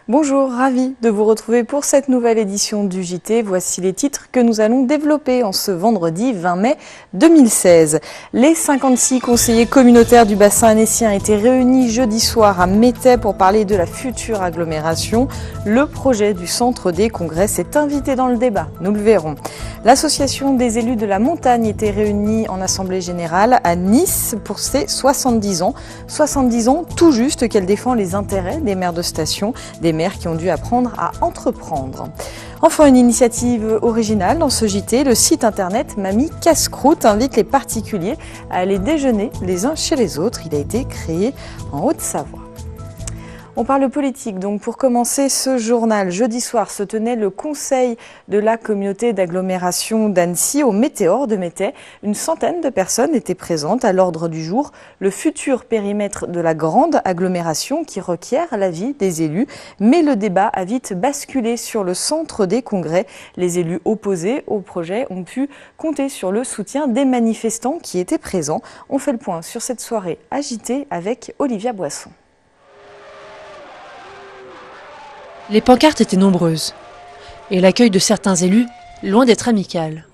Bonjour, ravi de vous retrouver pour cette nouvelle édition du JT. Voici les titres que nous allons développer en ce vendredi 20 mai 2016. Les 56 conseillers communautaires du bassin annécien étaient réunis jeudi soir à Métais pour parler de la future agglomération. Le projet du centre des congrès s'est invité dans le débat, nous le verrons. L'association des élus de la montagne était réunie en assemblée générale à Nice pour ses 70 ans. 70 ans tout juste qu'elle défend les intérêts des maires de station, des maires qui ont dû apprendre à entreprendre. Enfin, une initiative originale dans ce JT, le site internet Mamie Casse-Croûte invite les particuliers à aller déjeuner les uns chez les autres. Il a été créé en Haute-Savoie. On parle politique, donc pour commencer ce journal. Jeudi soir se tenait le conseil de la communauté d'agglomération d'Annecy au Météor de Métais. Une centaine de personnes étaient présentes à l'ordre du jour. Le futur périmètre de la grande agglomération qui requiert l'avis des élus. Mais le débat a vite basculé sur le centre des congrès. Les élus opposés au projet ont pu compter sur le soutien des manifestants qui étaient présents. On fait le point sur cette soirée agitée avec Olivia Boisson. Les pancartes étaient nombreuses, et l'accueil de certains élus, loin d'être amical.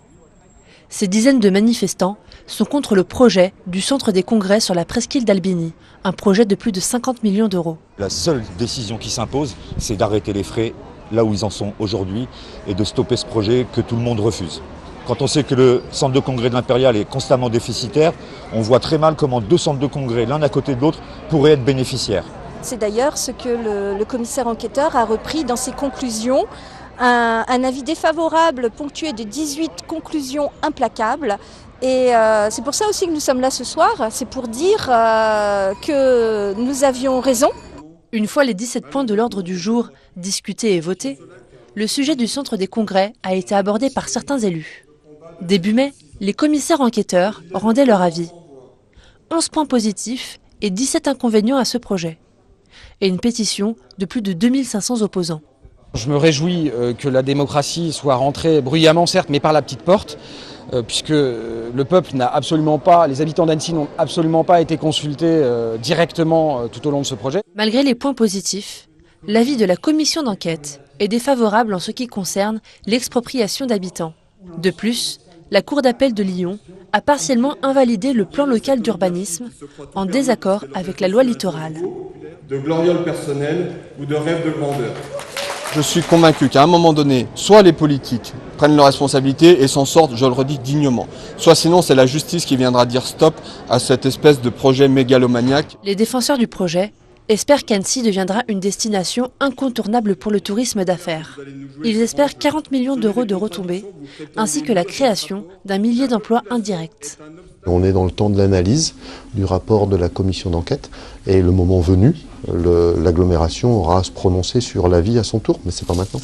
Ces dizaines de manifestants sont contre le projet du centre des congrès sur la presqu'île d'Albigny, un projet de plus de 50 millions d'euros. La seule décision qui s'impose, c'est d'arrêter les frais là où ils en sont aujourd'hui et de stopper ce projet que tout le monde refuse. Quand on sait que le centre de congrès de l'Impérial est constamment déficitaire, on voit très mal comment deux centres de congrès, l'un à côté de l'autre, pourraient être bénéficiaires. C'est d'ailleurs ce que le commissaire enquêteur a repris dans ses conclusions, un avis défavorable ponctué de 18 conclusions implacables. Et c'est pour ça aussi que nous sommes là ce soir, c'est pour dire que nous avions raison. Une fois les 17 points de l'ordre du jour discutés et votés, le sujet du centre des congrès a été abordé par certains élus. Début mai, les commissaires enquêteurs rendaient leur avis. 11 points positifs et 17 inconvénients à ce projet. Et une pétition de plus de 2500 opposants. Je me réjouis que la démocratie soit rentrée bruyamment, certes, mais par la petite porte, puisque le peuple n'a absolument pas, les habitants d'Annecy n'ont absolument pas été consultés directement tout au long de ce projet. Malgré les points positifs, l'avis de la commission d'enquête est défavorable en ce qui concerne l'expropriation d'habitants. De plus, la Cour d'appel de Lyon a partiellement invalidé le plan local d'urbanisme en désaccord avec la loi littorale. De glorioles personnelles ou de rêves de grandeur. Je suis convaincu qu'à un moment donné, soit les politiques prennent leurs responsabilités et s'en sortent, je le redis, dignement. Soit sinon, c'est la justice qui viendra dire stop à cette espèce de projet mégalomaniaque. Les défenseurs du projet espèrent qu'Annecy deviendra une destination incontournable pour le tourisme d'affaires. Ils espèrent 40 millions d'euros de retombées, ainsi que la création d'un millier d'emplois indirects. On est dans le temps de l'analyse du rapport de la commission d'enquête et le moment venu, l'agglomération aura à se prononcer sur l'avis à son tour, mais c'est pas maintenant.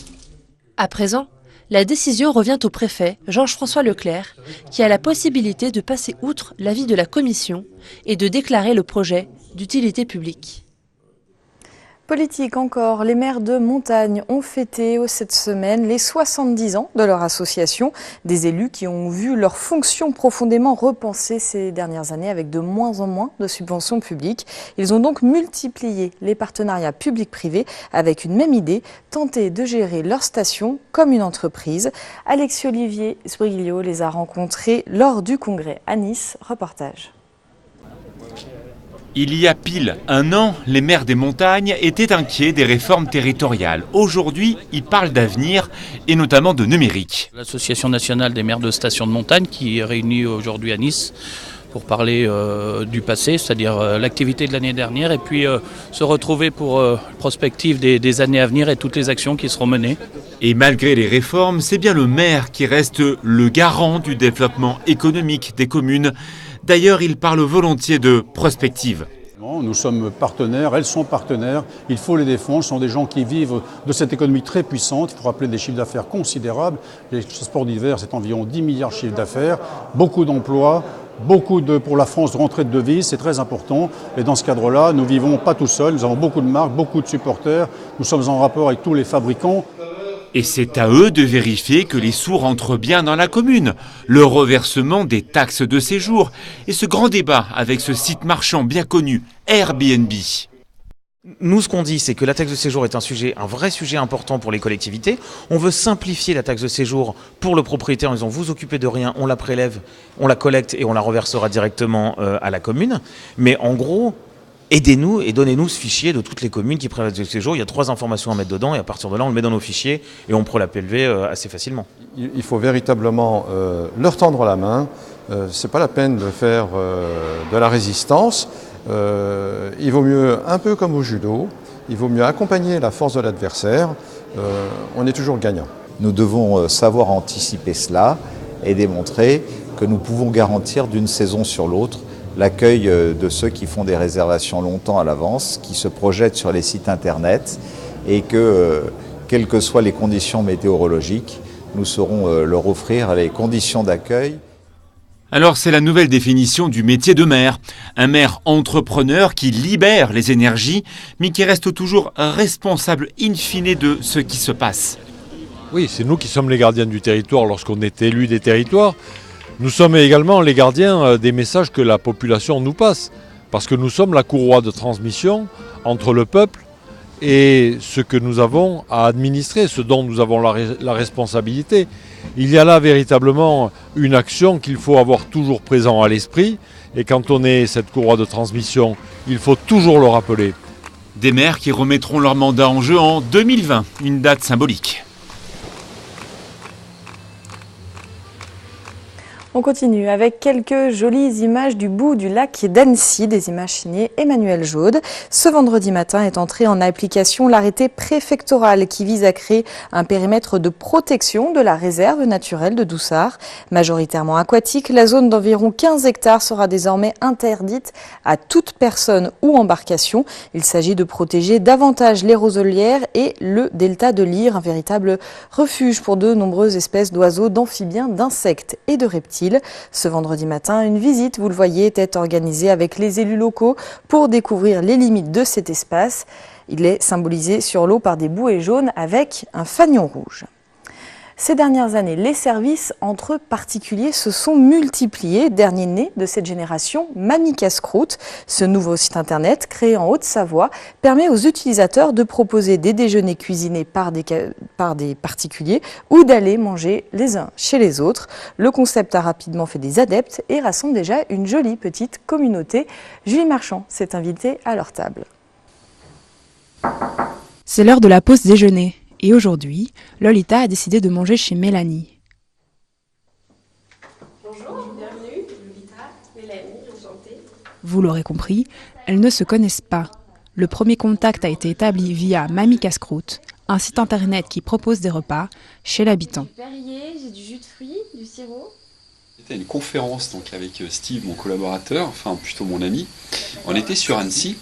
À présent, la décision revient au préfet Georges-François Leclerc, qui a la possibilité de passer outre l'avis de la commission et de déclarer le projet d'utilité publique. Politique encore, les maires de montagne ont fêté cette semaine les 70 ans de leur association. Des élus qui ont vu leurs fonctions profondément repensées ces dernières années avec de moins en moins de subventions publiques. Ils ont donc multiplié les partenariats publics-privés avec une même idée, tenter de gérer leur station comme une entreprise. Alexis-Olivier Sbriglio les a rencontrés lors du congrès à Nice. Reportage. Il y a pile un an, les maires des montagnes étaient inquiets des réformes territoriales. Aujourd'hui, ils parlent d'avenir et notamment de numérique. L'Association nationale des maires de stations de montagne qui est réunie aujourd'hui à Nice pour parler du passé, c'est-à-dire l'activité de l'année dernière et puis se retrouver pour prospective des années à venir et toutes les actions qui seront menées. Et malgré les réformes, c'est bien le maire qui reste le garant du développement économique des communes. D'ailleurs, il parle volontiers de prospective. Nous sommes partenaires, elles sont partenaires, il faut les défendre, ce sont des gens qui vivent de cette économie très puissante, il faut rappeler des chiffres d'affaires considérables, les sports d'hiver c'est environ 10 milliards de chiffres d'affaires, beaucoup d'emplois, pour la France de rentrée de devises, c'est très important et dans ce cadre-là, nous ne vivons pas tout seuls, nous avons beaucoup de marques, beaucoup de supporters, nous sommes en rapport avec tous les fabricants. Et c'est à eux de vérifier que les sous rentrent bien dans la commune, le reversement des taxes de séjour et ce grand débat avec ce site marchand bien connu, Airbnb. Nous, ce qu'on dit, c'est que la taxe de séjour est un vrai sujet important pour les collectivités. On veut simplifier la taxe de séjour pour le propriétaire en disant vous occupez de rien, on la prélève, on la collecte et on la reversera directement à la commune. Mais en gros, aidez-nous et donnez-nous ce fichier de toutes les communes qui prélèvent la taxe de séjour. Il y a 3 informations à mettre dedans et à partir de là, on le met dans nos fichiers et on peut la prélever assez facilement. Il faut véritablement leur tendre la main. C'est pas la peine de faire de la résistance. Il vaut mieux, un peu comme au judo, il vaut mieux accompagner la force de l'adversaire. On est toujours gagnant. Nous devons savoir anticiper cela et démontrer que nous pouvons garantir d'une saison sur l'autre l'accueil de ceux qui font des réservations longtemps à l'avance, qui se projettent sur les sites internet et que, quelles que soient les conditions météorologiques, nous saurons leur offrir les conditions d'accueil. Alors c'est la nouvelle définition du métier de maire. Un maire entrepreneur qui libère les énergies, mais qui reste toujours responsable in fine de ce qui se passe. Oui, c'est nous qui sommes les gardiens du territoire lorsqu'on est élu des territoires. Nous sommes également les gardiens des messages que la population nous passe. Parce que nous sommes la courroie de transmission entre le peuple et ce que nous avons à administrer, ce dont nous avons la responsabilité. Il y a là véritablement une action qu'il faut avoir toujours présent à l'esprit. Et quand on est cette courroie de transmission, il faut toujours le rappeler. Des maires qui remettront leur mandat en jeu en 2020, une date symbolique. On continue avec quelques jolies images du bout du lac d'Annecy, des images signées Emmanuel Jaude. Ce vendredi matin est entré en application l'arrêté préfectoral qui vise à créer un périmètre de protection de la réserve naturelle de Doussard. Majoritairement aquatique, la zone d'environ 15 hectares sera désormais interdite à toute personne ou embarcation. Il s'agit de protéger davantage les roselières et le delta de Lyre, un véritable refuge pour de nombreuses espèces d'oiseaux, d'amphibiens, d'insectes et de reptiles. Ce vendredi matin, une visite, vous le voyez, était organisée avec les élus locaux pour découvrir les limites de cet espace. Il est symbolisé sur l'eau par des bouées jaunes avec un fanion rouge. Ces dernières années, les services entre particuliers se sont multipliés. Dernier né de cette génération, Mamie Casse-Croûte. Ce nouveau site internet, créé en Haute-Savoie, permet aux utilisateurs de proposer des déjeuners cuisinés par des particuliers ou d'aller manger les uns chez les autres. Le concept a rapidement fait des adeptes et rassemble déjà une jolie petite communauté. Julie Marchand s'est invitée à leur table. C'est l'heure de la pause déjeuner. Et aujourd'hui, Lolita a décidé de manger chez Mélanie. Bonjour, bienvenue. Lolita, Mélanie, enchantée. Vous l'aurez compris, elles ne se connaissent pas. Le premier contact a été établi via Mamie Casse-Croûte, un site internet qui propose des repas chez l'habitant. J'ai du Perrier, j'ai du jus de fruits, du sirop. C'était une conférence donc, avec Steve, mon collaborateur, enfin plutôt mon ami. On était sur Annecy.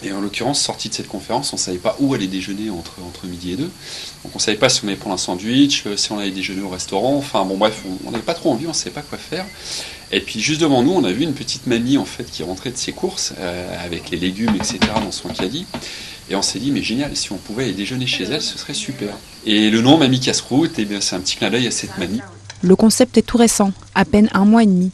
Et en l'occurrence, sorti de cette conférence, on ne savait pas où aller déjeuner entre midi et 2. Donc on ne savait pas si on allait prendre un sandwich, si on allait déjeuner au restaurant. Enfin bon bref, on n'avait pas trop envie, on ne savait pas quoi faire. Et puis juste devant nous, on a vu une petite mamie en fait qui rentrait de ses courses avec les légumes, etc. dans son caddie. Et on s'est dit, mais génial, si on pouvait aller déjeuner chez elle, ce serait super. Et le nom Mamie Casse-Croûte, eh bien, c'est un petit clin d'œil à cette mamie. Le concept est tout récent, à peine 1 mois et demi.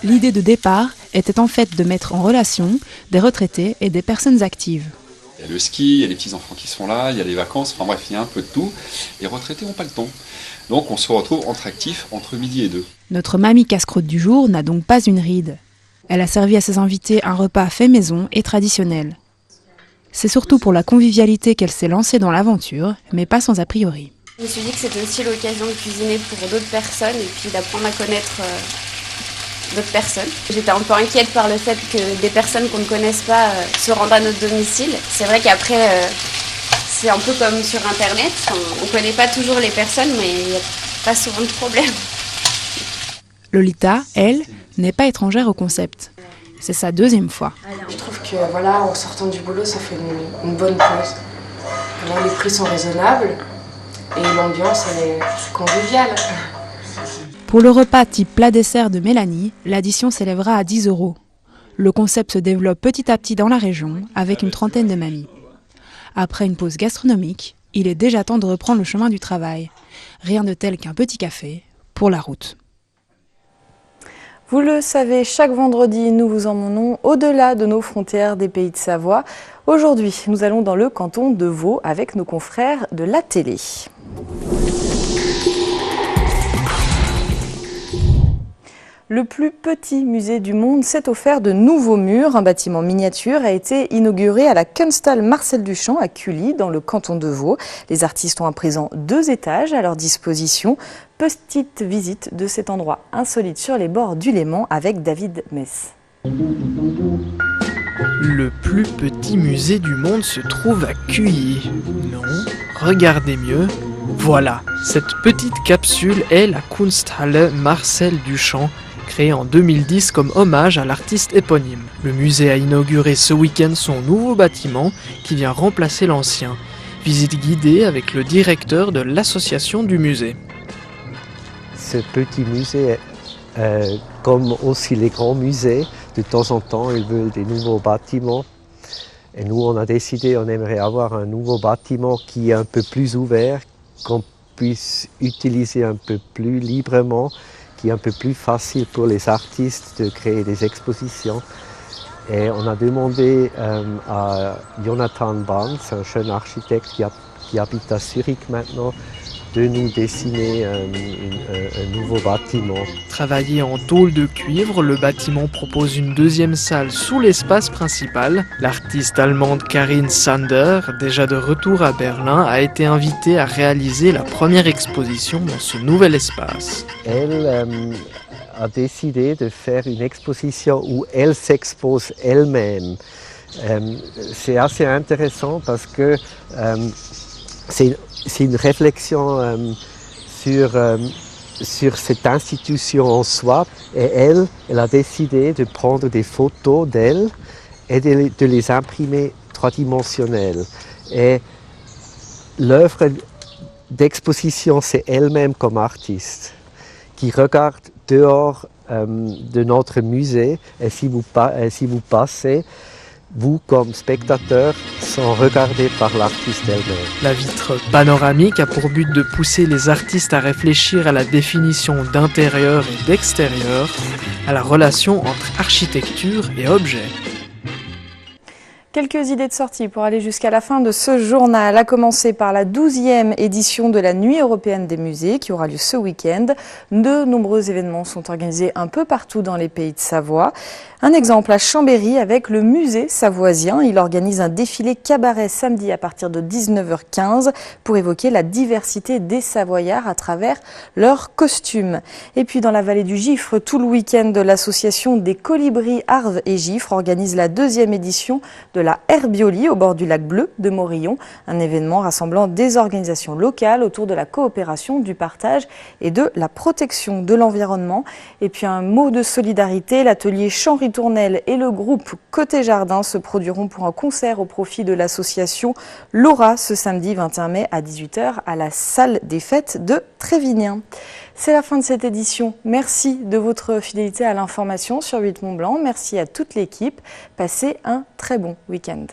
L'idée de départ était en fait de mettre en relation des retraités et des personnes actives. Il y a le ski, il y a les petits-enfants qui sont là, il y a les vacances, enfin bref, il y a un peu de tout. Les retraités n'ont pas le temps. Donc on se retrouve entre actifs entre midi et 2. Notre Mamie Casse-Croûte du jour n'a donc pas une ride. Elle a servi à ses invités un repas fait maison et traditionnel. C'est surtout pour la convivialité qu'elle s'est lancée dans l'aventure, mais pas sans a priori. Je me suis dit que c'était aussi l'occasion de cuisiner pour d'autres personnes et puis d'apprendre à connaître d'autres personnes. J'étais un peu inquiète par le fait que des personnes qu'on ne connaisse pas se rendent à notre domicile. C'est vrai qu'après, c'est un peu comme sur Internet. On ne connaît pas toujours les personnes, mais il n'y a pas souvent de problème. Lolita, elle, n'est pas étrangère au concept. C'est sa 2e fois. Je trouve que voilà, en sortant du boulot, ça fait une bonne pause. Là, les prix sont raisonnables et l'ambiance est conviviale. Pour le repas type plat-dessert de Mélanie, l'addition s'élèvera à 10 €. Le concept se développe petit à petit dans la région avec une trentaine de mamies. Après une pause gastronomique, il est déjà temps de reprendre le chemin du travail. Rien de tel qu'un petit café pour la route. Vous le savez, chaque vendredi, nous vous emmenons au-delà de nos frontières des pays de Savoie. Aujourd'hui, nous allons dans le canton de Vaud avec nos confrères de la télé. Le plus petit musée du monde s'est offert de nouveaux murs. Un bâtiment miniature a été inauguré à la Kunsthal Marcel Duchamp à Cully, dans le canton de Vaud. Les artistes ont à présent 2 étages à leur disposition. Petite visite de cet endroit insolite sur les bords du Léman avec David Mess. Le plus petit musée du monde se trouve à Cully. Non, regardez mieux. Voilà, cette petite capsule est la Kunsthalle Marcel Duchamp, créée en 2010 comme hommage à l'artiste éponyme. Le musée a inauguré ce week-end son nouveau bâtiment qui vient remplacer l'ancien. Visite guidée avec le directeur de l'association du musée. Ce petit musée, comme aussi les grands musées, de temps en temps, ils veulent des nouveaux bâtiments. Et nous, on a décidé, on aimerait avoir un nouveau bâtiment qui est un peu plus ouvert, qu'on puisse utiliser un peu plus librement, qui est un peu plus facile pour les artistes de créer des expositions. Et on a demandé à Jonathan Barnes, un jeune architecte qui habite à Zurich maintenant, de nous dessiner un nouveau bâtiment. Travaillé en tôle de cuivre, le bâtiment propose une deuxième salle sous l'espace principal. L'artiste allemande Karin Sander, déjà de retour à Berlin, a été invitée à réaliser la première exposition dans ce nouvel espace. Elle a décidé de faire une exposition où elle s'expose elle-même. C'est assez intéressant parce que c'est une réflexion sur cette institution en soi. Et elle a décidé de prendre des photos d'elle et de les imprimer 3-dimensionnelles. Et l'œuvre d'exposition, c'est elle-même comme artiste, qui regarde dehors de notre musée. Et si vous passez, vous, comme spectateur, sont regardés par l'artiste elle-même. La vitre panoramique a pour but de pousser les artistes à réfléchir à la définition d'intérieur et d'extérieur, à la relation entre architecture et objet. Quelques idées de sortie pour aller jusqu'à la fin de ce journal, à commencer par la 12e édition de la Nuit européenne des musées qui aura lieu ce week-end. De nombreux événements sont organisés un peu partout dans les pays de Savoie. Un exemple à Chambéry avec le musée savoisien. Il organise un défilé cabaret samedi à partir de 19h15 pour évoquer la diversité des Savoyards à travers leurs costumes. Et puis dans la vallée du Gifre, tout le week-end, l'association des colibris Arves et Gifre organise la 2e édition de la Herbioli au bord du lac Bleu de Morillon. Un événement rassemblant des organisations locales autour de la coopération, du partage et de la protection de l'environnement. Et puis un mot de solidarité, l'atelier Chant-Ritournelle et le groupe Côté Jardin se produiront pour un concert au profit de l'association Laura ce samedi 21 mai à 18h à la salle des fêtes de Trévignien. C'est la fin de cette édition. Merci de votre fidélité à l'information sur 8 Mont Blanc. Merci à toute l'équipe. Passez un très bon week-end.